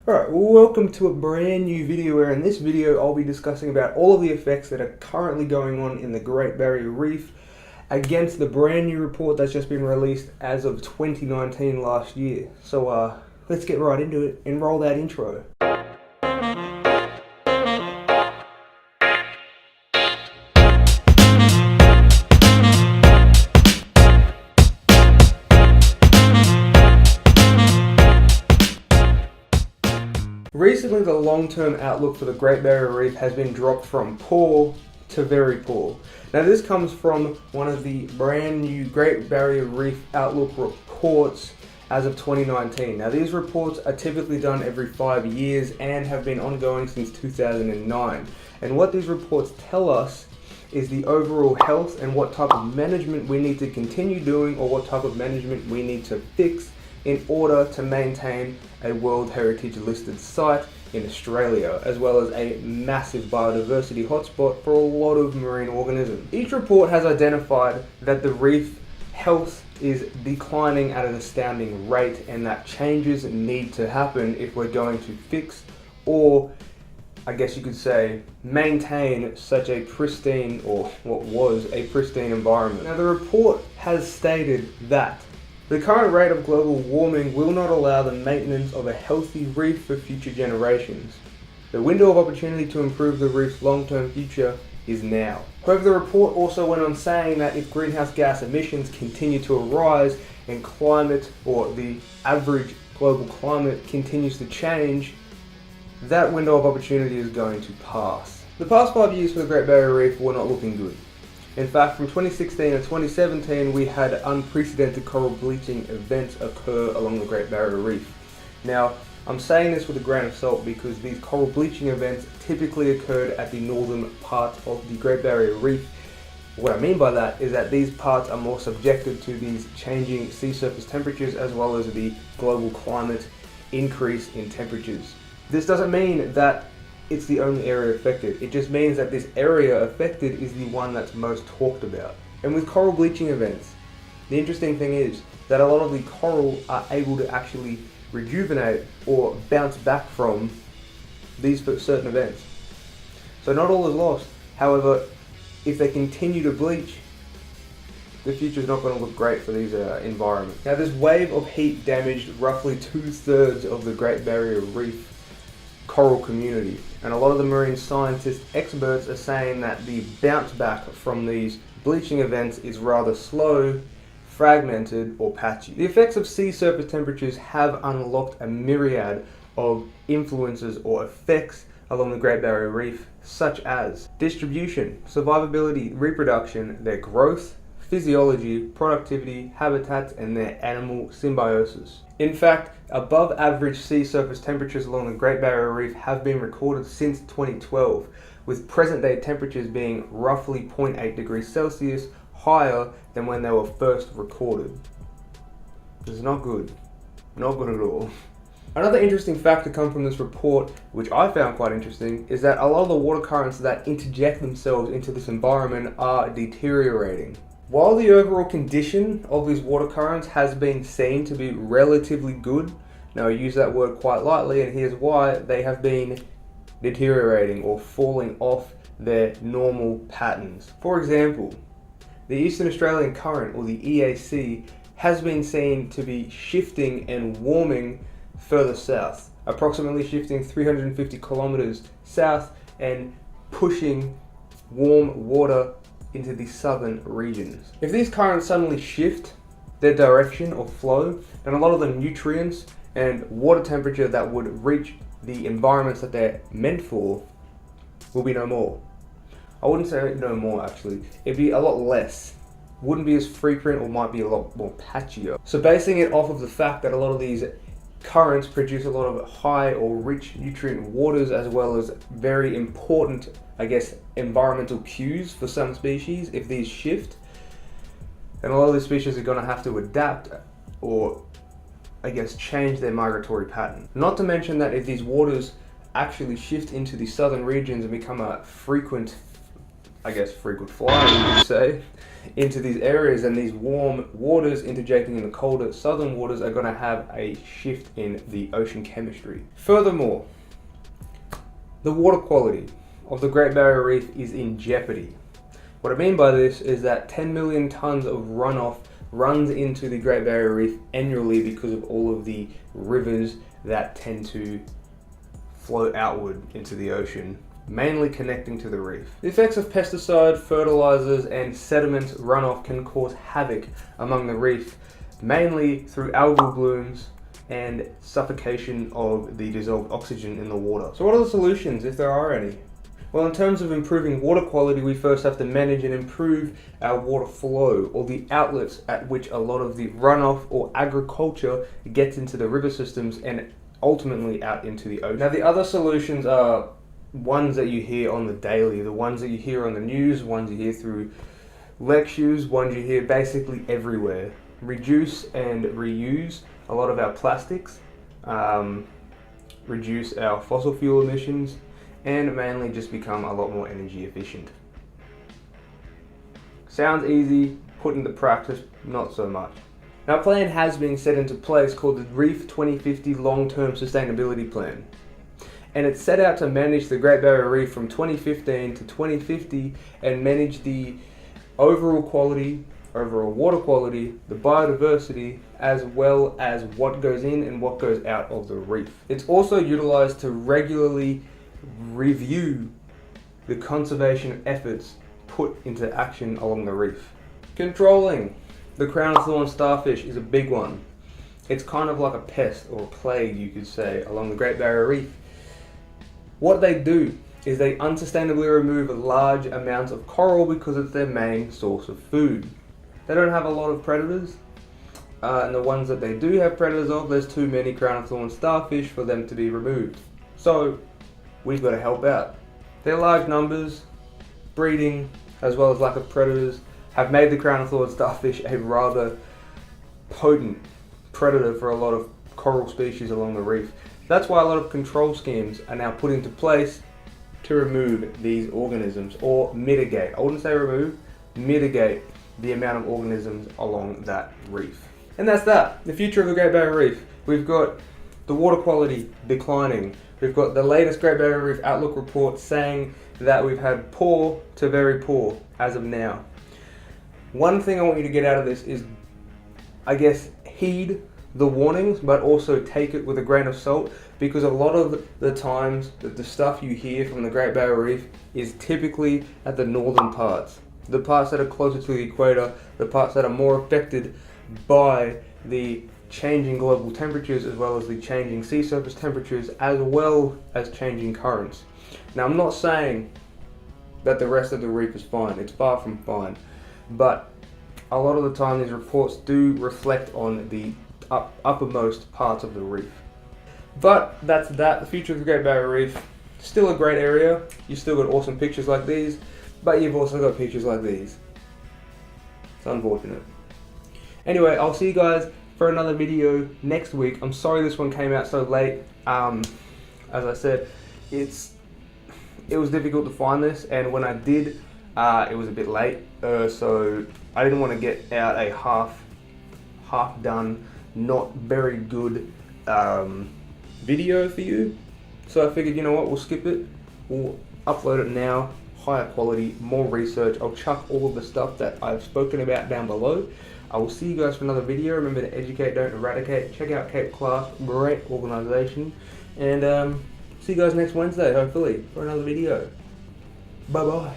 Alright, well, welcome to a brand new video where in this video I'll be discussing about all of the effects that are currently going on in the Great Barrier Reef against the brand new report that's just been released as of 2019 last year. So let's get right into it and roll that intro. Recently, the long-term outlook for the Great Barrier Reef has been dropped from poor to very poor. Now, this comes from one of the brand new Great Barrier Reef Outlook reports as of 2019. Now, these reports are typically done every 5 years and have been ongoing since 2009. And what these reports tell us is the overall health and what type of management we need to continue doing or what type of management we need to fix in order to maintain a World Heritage listed site in Australia, as well as a massive biodiversity hotspot for a lot of marine organisms. Each report has identified that the reef health is declining at an astounding rate and that changes need to happen if we're going to fix, or I guess you could say, maintain such a pristine, or what was a pristine environment. Now, the report has stated that the current rate of global warming will not allow the maintenance of a healthy reef for future generations. The window of opportunity to improve the reef's long-term future is now. However, the report also went on saying that if greenhouse gas emissions continue to rise and climate, or the average global climate, continues to change, that window of opportunity is going to pass. The past 5 years for the Great Barrier Reef were not looking good. In fact, from 2016 and 2017, we had unprecedented coral bleaching events occur along the Great Barrier Reef. Now, I'm saying this with a grain of salt because these coral bleaching events typically occurred at the northern part of the Great Barrier Reef. What I mean by that is that these parts are more subjected to these changing sea surface temperatures as well as the global climate increase in temperatures. This doesn't mean that it's the only area affected. It just means that this area affected is the one that's most talked about. And with coral bleaching events, the interesting thing is that a lot of the coral are able to actually rejuvenate or bounce back from these certain events. So not all is lost. However, if they continue to bleach, the future is not going to look great for these environments. Now, this wave of heat damaged roughly 2/3 of the Great Barrier Reef coral community, and a lot of the marine scientists experts are saying that the bounce back from these bleaching events is rather slow, fragmented, or patchy. The effects of sea surface temperatures have unlocked a myriad of influences or effects along the Great Barrier Reef, such as distribution, survivability, reproduction, their growth, physiology, productivity, habitats, and their animal symbiosis. In fact, above average sea surface temperatures along the Great Barrier Reef have been recorded since 2012, with present day temperatures being roughly 0.8 degrees Celsius higher than when they were first recorded. This is not good. Not good at all. Another interesting fact to come from this report, which I found quite interesting, is that a lot of the water currents that interject themselves into this environment are deteriorating. While the overall condition of these water currents has been seen to be relatively good, now I use that word quite lightly, and here's why: they have been deteriorating or falling off their normal patterns. For example, the Eastern Australian Current, or the EAC, has been seen to be shifting and warming further south, approximately shifting 350 kilometers south and pushing warm water into the southern regions. If these currents suddenly shift their direction or flow, then a lot of the nutrients and water temperature that would reach the environments that they're meant for will be no more. I wouldn't say no more, actually. It'd be a lot less. Wouldn't be as frequent, or might be a lot more patchier. So basing it off of the fact that a lot of these currents produce a lot of high or rich nutrient waters, as well as very important, I guess, environmental cues for some species. If these shift, then a lot of these species are going to have to adapt or, I guess, change their migratory pattern. Not to mention that if these waters actually shift into the southern regions and become a frequent, I guess, frequent flying, you could say, into these areas, and these warm waters interjecting in the colder southern waters are going to have a shift in the ocean chemistry. Furthermore, the water quality of the Great Barrier Reef is in jeopardy. What I mean by this is that 10 million tons of runoff runs into the Great Barrier Reef annually because of all of the rivers that tend to flow outward into the ocean, mainly connecting to the reef. The effects of pesticide, fertilizers, and sediment runoff can cause havoc among the reef, mainly through algal blooms and suffocation of the dissolved oxygen in the water. So what are the solutions, if there are any? Well, in terms of improving water quality, we first have to manage and improve our water flow, or the outlets at which a lot of the runoff or agriculture gets into the river systems and ultimately out into the ocean. Now, the other solutions are ones that you hear on the daily, the ones that you hear on the news, ones you hear through lectures, ones you hear basically everywhere. Reduce and reuse a lot of our plastics, reduce our fossil fuel emissions, and mainly just become a lot more energy efficient. Sounds easy, put into practice, not so much. Now, a plan has been set into place called the Reef 2050 Long-Term Sustainability Plan. And it's set out to manage the Great Barrier Reef from 2015 to 2050 and manage the overall quality, overall water quality, the biodiversity, as well as what goes in and what goes out of the reef. It's also utilized to regularly review the conservation efforts put into action along the reef. Controlling the Crownofthorns starfish is a big one. It's kind of like a pest or a plague, you could say, along the Great Barrier Reef. What they do is they unsustainably remove large amounts of coral because it's their main source of food. They don't have a lot of predators, and the ones that they do have predators of, there's too many Crownofthorns starfish for them to be removed. So we've got to help out. Their large numbers, breeding, as well as lack of predators, have made the Crownofthorns starfish a rather potent predator for a lot of coral species along the reef. That's why a lot of control schemes are now put into place to remove these organisms, or mitigate. I wouldn't say remove, mitigate the amount of organisms along that reef. And that's that, the future of the Great Barrier Reef. We've got the water quality declining. We've got the latest Great Barrier Reef Outlook Report saying that we've had poor to very poor as of now. One thing I want you to get out of this is, I guess, heed the warnings, but also take it with a grain of salt, because a lot of the times that the stuff you hear from the Great Barrier Reef is typically at the northern parts, the parts that are closer to the equator, the parts that are more affected by the changing global temperatures, as well as the changing sea surface temperatures, as well as changing currents. Now, I'm not saying that the rest of the reef is fine, it's far from fine, but a lot of the time these reports do reflect on the uppermost parts of the reef. But that's that. The future of the Great Barrier Reef, still a great area. You've still got awesome pictures like these, but you've also got pictures like these. It's unfortunate. Anyway, I'll see you guys for another video next week. I'm sorry this one came out so late. As I said, it was difficult to find this, and when I did, it was a bit late, so I didn't want to get out a half done, not very good video for you. So I figured, you know what, we'll skip it, we'll upload it now, higher quality, more research. I'll chuck all of the stuff that I've spoken about down below. I will see you guys for another video. Remember to educate, don't eradicate. Check out Cape Class, great organization, and see you guys next Wednesday, hopefully, for another video. Bye bye.